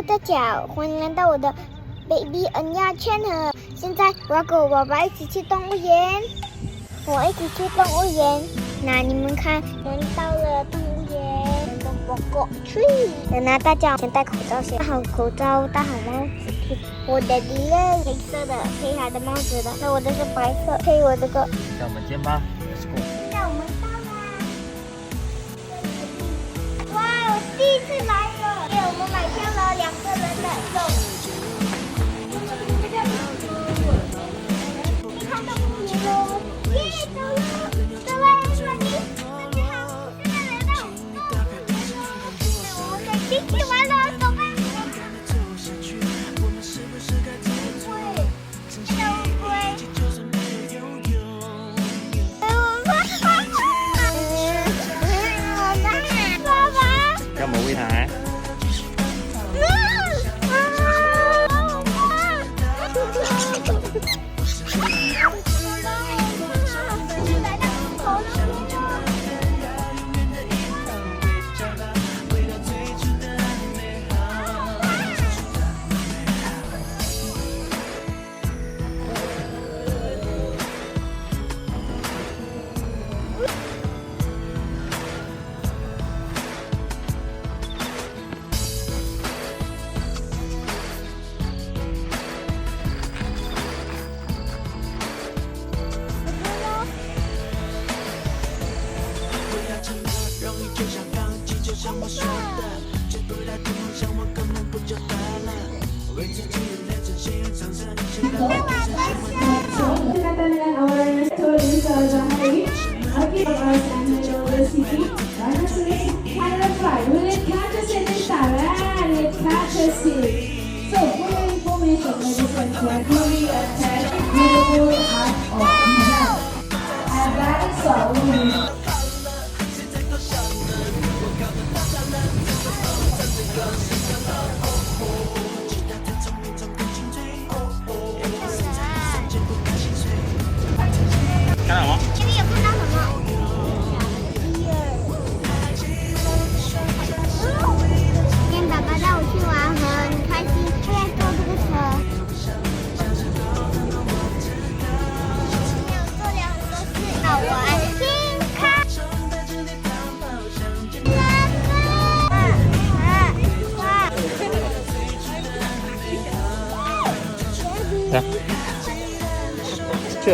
大家欢迎来到我的 Baby Anya Channel。现在我要跟我爸爸一起去动物园，我一起去动物园。那你们看，我们到了动物园，狗去。等下大家先戴口罩先，戴好口罩，戴好帽子。我的敌人黑色的，配他的帽子的，那我的是白色，配我这个。那我们见吧 ，Let's go。现在我们到啦！哇，我第一次来了，因为我们买票了2个人的，你看动物园喽，耶，走了，各位观众，大家好，现在来到动物园喽，我们可以进去玩了，走吧。要么喂它。像我说的，追不来的梦想我根本不就得了？为自己练成心，尝试现在我只是Dekatan dengan our tourist Zahari. Okay, our San Diego City. Rana Suresh, Canada Fly. Will it catch us in this time? And it catches it. So, for your information, ladies and gentlemen, attach beautiful heart of India. And that is all we need. 看到吗？这里有看到什么？今天爸爸带我去玩，很开心。现在坐这个车。今天我做了很多事，好玩。听看。来，这，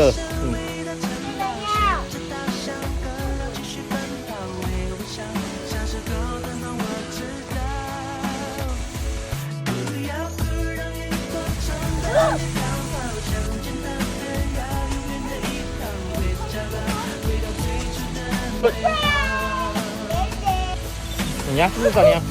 你呀，这是啥呀？